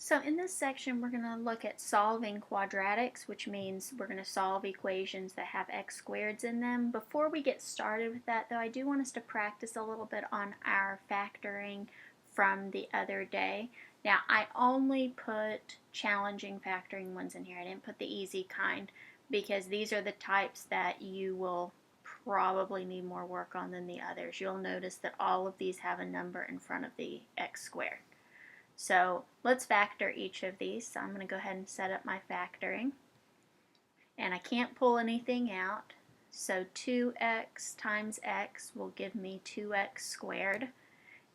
So in this section, we're going to look at solving quadratics, which means we're going to solve equations that have x squareds in them. Before we get started with that, though, I do want us to practice a little bit on our factoring from the other day. Now, I only put challenging factoring ones in here. I didn't put the easy kind because these are the types that you will probably need more work on than the others. You'll notice that all of these have a number in front of the x squared. So let's factor each of these. So I'm going to go ahead and set up my factoring. And I can't pull anything out. So 2x times x will give me 2x squared.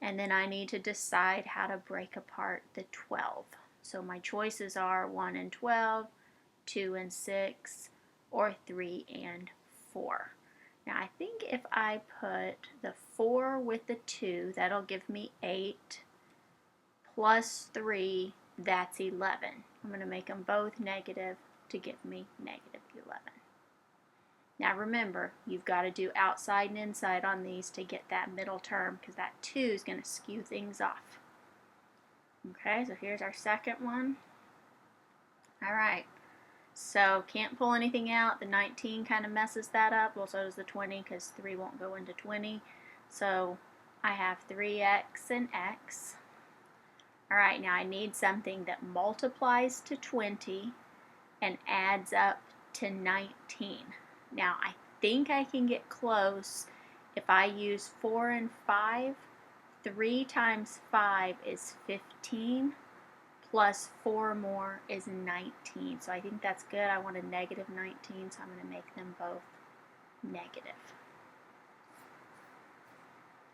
And then I need to decide how to break apart the 12. So my choices are 1 and 12, 2 and 6, or 3 and 4. Now I think if I put the 4 with the 2, that'll give me 8. Plus 3, that's 11. I'm going to make them both negative to give me negative 11. Now remember, you've got to do outside and inside on these to get that middle term because that 2 is going to skew things off. Okay, so here's our second one. Alright, so can't pull anything out. The 19 kind of messes that up. Well, so does the 20 because 3 won't go into 20. So I have 3x and x. Alright, now I need something that multiplies to 20 and adds up to 19. Now I think I can get close if I use 4 and 5. 3 times 5 is 15, plus 4 more is 19. So I think that's good. I want a negative 19, so I'm going to make them both negative.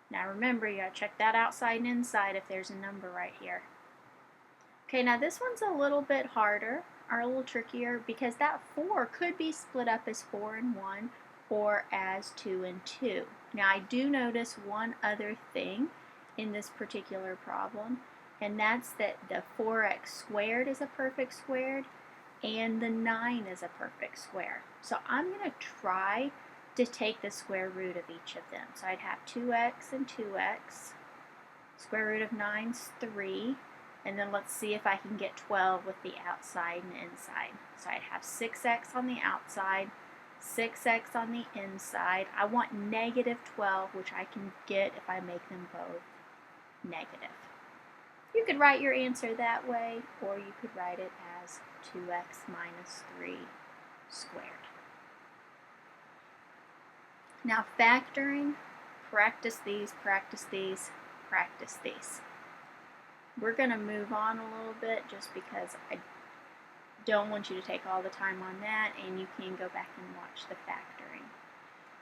Now remember, you got to check that outside and inside if there's a number right here. Okay, now this one's a little bit harder, or a little trickier, because that 4 could be split up as 4 and 1, or as 2 and 2. Now I do notice one other thing in this particular problem, and that's that the 4x squared is a perfect squared, and the 9 is a perfect square. So I'm going to try to take the square root of each of them. So I'd have 2x and 2x. Square root of 9 is 3. And then let's see if I can get 12 with the outside and inside. So I'd have 6x on the outside, 6x on the inside. I want negative 12, which I can get if I make them both negative. You could write your answer that way, or you could write it as 2x minus 3 squared. Now factoring, practice these, practice these, practice these. We're going to move on a little bit just because I don't want you to take all the time on that, and you can go back and watch the factoring.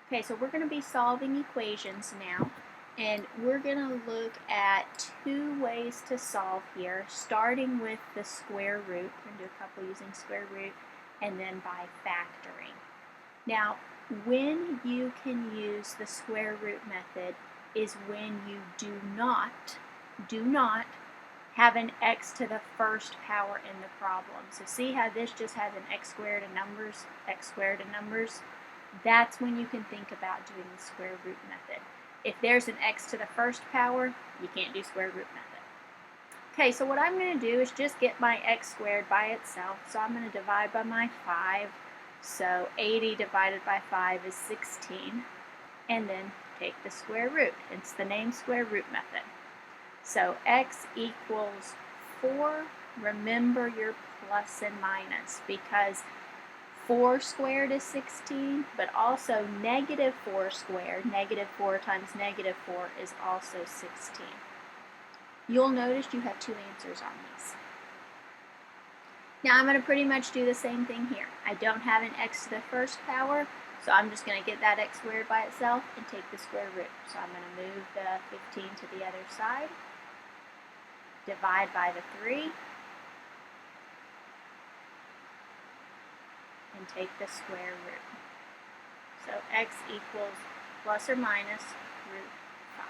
Okay, so we're going to be solving equations now, and we're going to look at 2 ways to solve here, starting with the square root. We're going to do a couple using square root, and then by factoring. Now, when you can use the square root method is when you do not have an x to the first power in the problem. So see how this just has an x squared and numbers, x squared and numbers? That's when you can think about doing the square root method. If there's an x to the first power, you can't do square root method. Okay, so what I'm going to do is just get my x squared by itself. So I'm going to divide by my 5. So 80 divided by 5 is 16. And then take the square root. It's the name square root method. So x equals 4. Remember your plus and minus because 4 squared is 16, but also negative 4 squared, negative 4 times negative 4 is also 16. You'll notice you have 2 answers on these. Now I'm going to pretty much do the same thing here. I don't have an x to the first power, so I'm just going to get that x squared by itself and take the square root. So I'm going to move the 15 to the other side, divide by the 3, and take the square root. So x equals plus or minus root 5.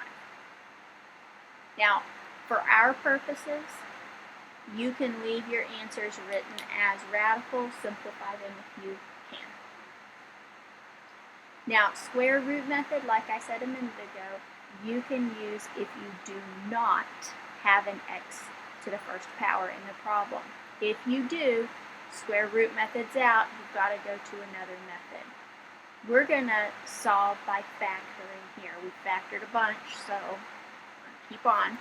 Now, for our purposes, you can leave your answers written as radicals, simplify them if you can. Now, square root method, like I said a minute ago, you can use if you do not have an x to the first power in the problem. If you do, square root method's out, you've got to go to another method. We're going to solve by factoring here. We factored a bunch, so keep on.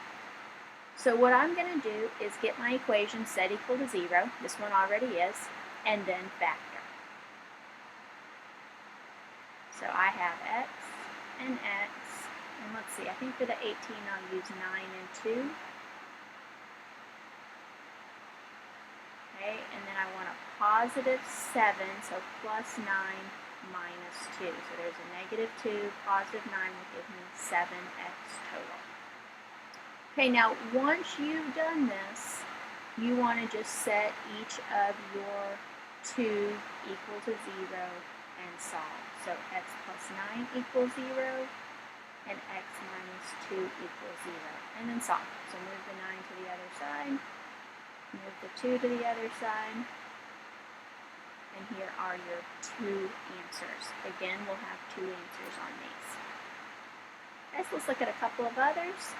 So what I'm going to do is get my equation set equal to 0, this one already is, and then factor. So I have x and x, and let's see, I think for the 18 I'll use 9 and 2. Okay, and then I want a positive 7, so plus 9 minus 2. So there's a negative 2, positive 9 will give me 7x total. Okay, now once you've done this, you want to just set each of your 2 equal to 0 and solve. So x plus 9 equals 0, and x minus 2 equals 0. And then solve. So move the 9 to the other side. Move the 2 to the other side, and here are your 2 answers. Again, we'll have 2 answers on these. Okay, so let's look at a couple of others.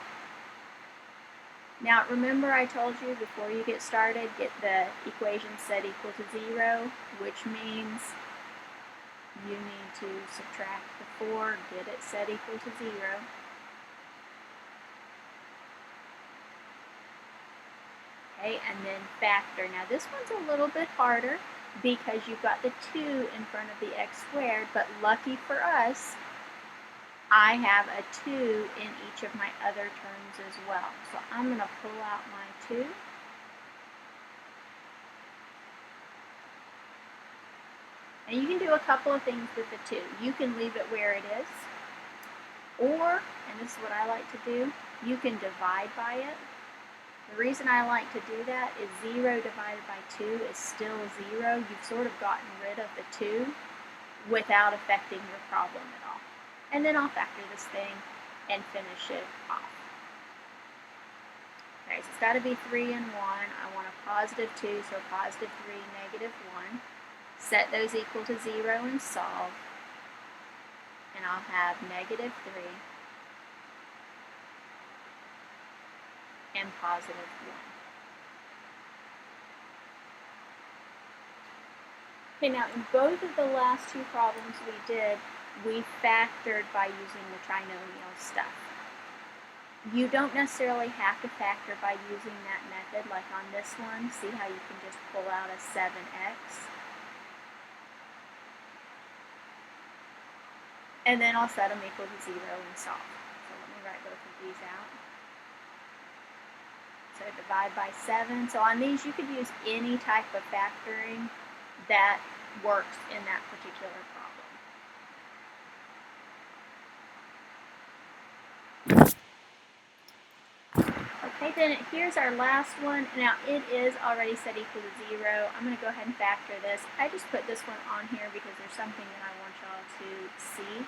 Now remember I told you before you get started, get the equation set equal to 0, which means you need to subtract the 4, get it set equal to 0. Okay, and then factor. Now this one's a little bit harder because you've got the 2 in front of the x squared, but lucky for us, I have a 2 in each of my other terms as well. So I'm going to pull out my 2. And you can do a couple of things with the 2. You can leave it where it is, or, and this is what I like to do, you can divide by it. The reason I like to do that is 0 divided by 2 is still 0. You've sort of gotten rid of the 2 without affecting your problem at all. And then I'll factor this thing and finish it off. Okay, so it's got to be 3 and 1. I want a positive 2, so positive 3, negative 1. Set those equal to 0 and solve. And I'll have negative 3 and positive 1. Okay, now in both of the last 2 problems we did, we factored by using the trinomial stuff. You don't necessarily have to factor by using that method, like on this one. See how you can just pull out a 7x. And then I'll set them equal to 0 and solve. So let me write both of these out. So divide by 7. So on these, you could use any type of factoring that works in that particular problem. Okay, then here's our last one. Now it is already set equal to 0. I'm going to go ahead and factor this. I just put this one on here because there's something that I want y'all to see.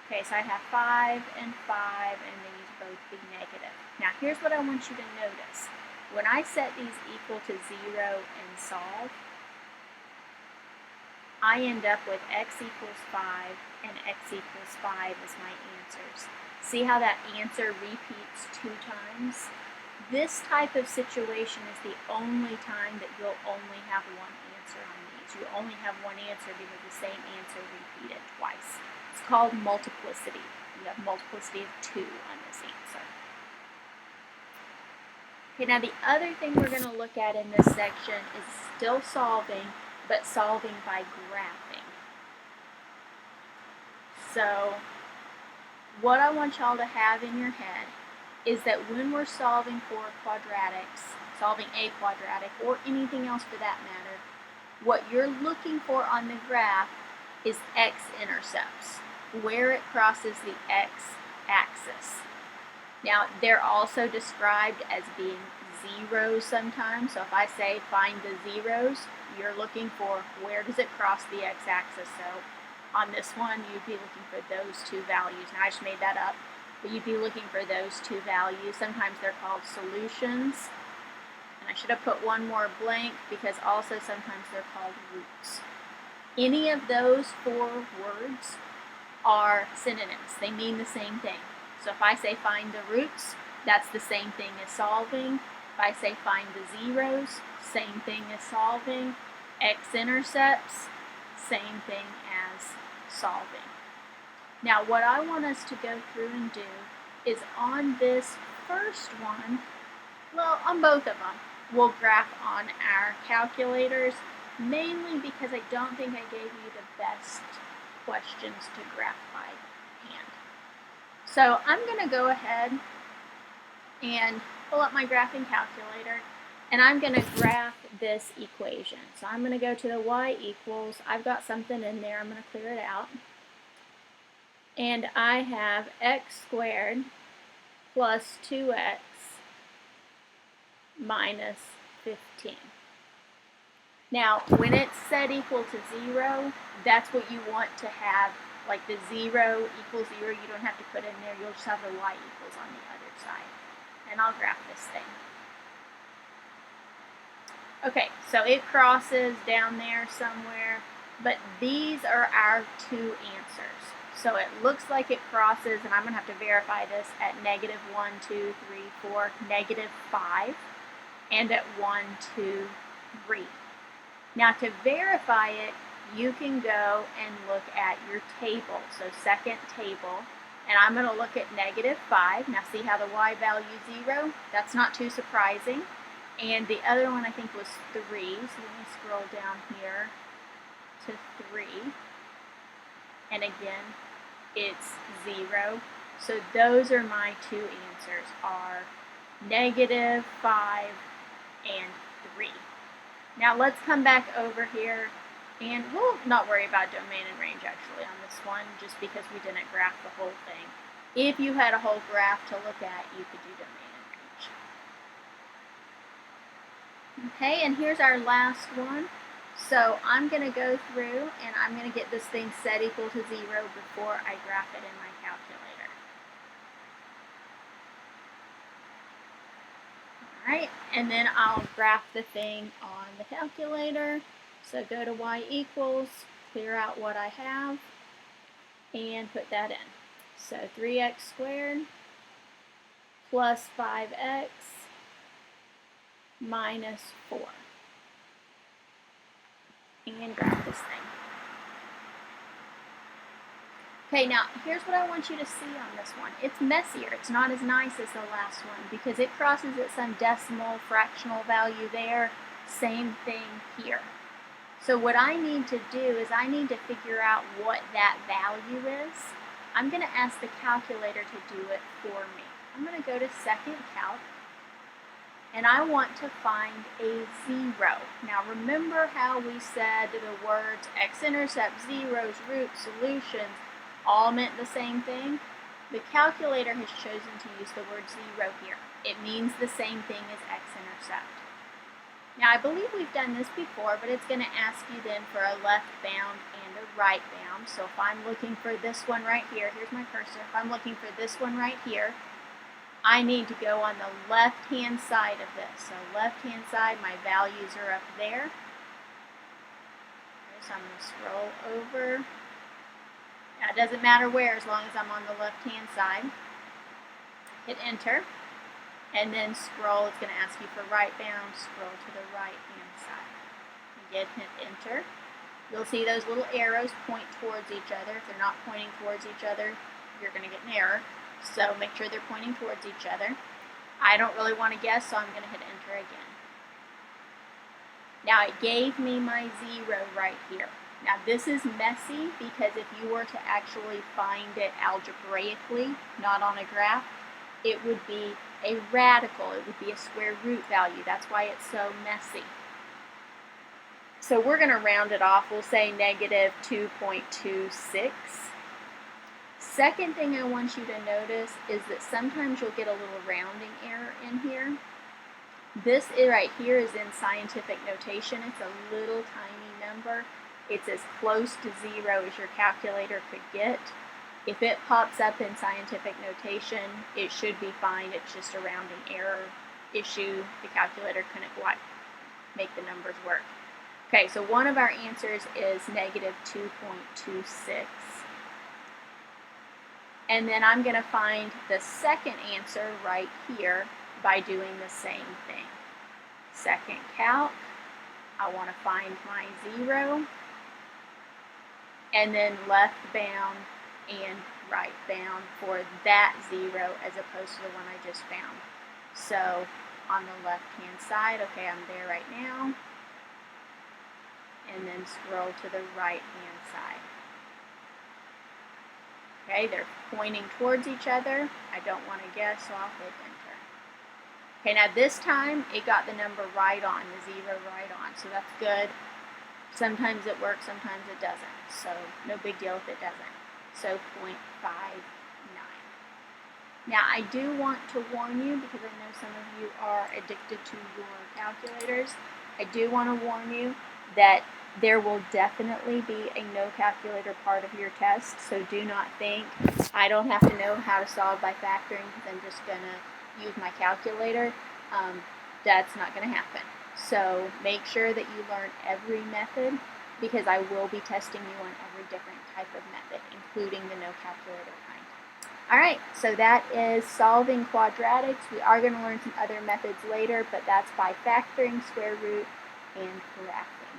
Okay, so I have 5 and 5, and these both be negative. Now here's what I want you to notice. When I set these equal to 0 and solve, I end up with x equals 5 and x equals 5 as my answers. See how that answer repeats 2 times? This type of situation is the only time that you'll only have one answer on these. You only have one answer because the same answer repeated twice. It's called multiplicity. You have multiplicity of 2 on this answer. Okay, now the other thing we're going to look at in this section is still solving, but solving by graphing. So what I want y'all to have in your head is that when we're solving for quadratics, solving a quadratic or anything else for that matter, what you're looking for on the graph is x-intercepts, where it crosses the x-axis. Now, they're also described as being zeros sometimes. So if I say find the zeros, you're looking for where does it cross the x-axis. So on this one, you'd be looking for those 2 values. Now, I just made that up, but you'd be looking for those 2 values. Sometimes they're called solutions. And I should have put one more blank because also sometimes they're called roots. Any of those 4 words are synonyms. They mean the same thing. So if I say find the roots, that's the same thing as solving. If I say find the zeros, same thing as solving. X-intercepts, same thing as solving. Now what I want us to go through and do is on this first one, well, on both of them, we'll graph on our calculators, mainly because I don't think I gave you the best questions to graph by hand. So I'm going to go ahead and pull up my graphing calculator, and I'm going to graph this equation. So I'm going to go to the y equals, I've got something in there, I'm going to clear it out. And I have x squared plus 2x minus 15. Now, when it's set equal to 0, that's what you want to have, like the 0 equals 0, you don't have to put in there, you'll just have the y equals on the other side. And I'll graph this thing. Okay, so it crosses down there somewhere, but these are our two answers. So it looks like it crosses, and I'm going to have to verify this, at negative 1, 2, 3, 4, negative 5, and at 1, 2, 3. Now to verify it, you can go and look at your table. So second table, and I'm going to look at negative 5. Now see how the y value is 0? That's not too surprising. And the other one I think was 3. So let me scroll down here to 3. And again, it's 0. So those are my two answers, are negative 5 and 3. Now let's come back over here, and we'll not worry about domain and range actually on this one, just because we didn't graph the whole thing. If you had a whole graph to look at, you could do domain and range. Okay, and here's our last one. So I'm going to go through and I'm going to get this thing set equal to 0 before I graph it in my calculator. Alright, and then I'll graph the thing on the calculator. So go to y equals, clear out what I have, and put that in. So 3x squared plus 5x minus 4. And graph this thing. Okay, now here's what I want you to see on this one. It's messier. It's not as nice as the last one because it crosses at some decimal, fractional value there. Same thing here. So what I need to do is I need to figure out what that value is. I'm going to ask the calculator to do it for me. I'm going to go to second calc, and I want to find a 0. Now remember how we said the words x-intercept, zeros, roots, solutions all meant the same thing? The calculator has chosen to use the word 0 here. It means the same thing as x-intercept. Now I believe we've done this before, but it's going to ask you then for a left bound and a right bound. So if I'm looking for this one right here, here's my cursor, if I'm looking for this one right here, I need to go on the left-hand side of this. So left-hand side, my values are up there. So I'm going to scroll over. Now it doesn't matter where as long as I'm on the left-hand side. Hit enter. And then scroll, it's going to ask you for right bound, scroll to the right-hand side. Again, hit enter. You'll see those little arrows point towards each other. If they're not pointing towards each other, you're going to get an error. So make sure they're pointing towards each other. I don't really want to guess, so I'm going to hit enter again. Now it gave me my 0 right here. Now this is messy because if you were to actually find it algebraically, not on a graph, it would be a radical. It would be a square root value. That's why it's so messy. So we're going to round it off. We'll say negative 2.26. Second thing I want you to notice is that sometimes you'll get a little rounding error in here. This right here is in scientific notation. It's a little tiny number. It's as close to 0 as your calculator could get. If it pops up in scientific notation, it should be fine. It's just a rounding error issue. The calculator couldn't quite make the numbers work. Okay, so one of our answers is negative 2.26. And then I'm going to find the second answer right here, by doing the same thing. Second calc, I want to find my 0, and then left bound and right bound for that 0 as opposed to the one I just found. So on the left hand side, okay, I'm there right now, and then scroll to the right hand side. Okay, they're pointing towards each other. I don't want to guess, so I'll hit enter. Okay, now this time it got the number right on, the 0 right on, so that's good. Sometimes it works, sometimes it doesn't, so no big deal if it doesn't. So 0.59. Now I do want to warn you, because I know some of you are addicted to your calculators, I do want to warn you that there will definitely be a no calculator part of your test, so do not think I don't have to know how to solve by factoring because I'm just going to use my calculator. That's not going to happen. So make sure that you learn every method, because I will be testing you on every different type of method, including the no calculator kind. Alright, so that is solving quadratics. We are going to learn some other methods later, but that's by factoring, square root, and graphing.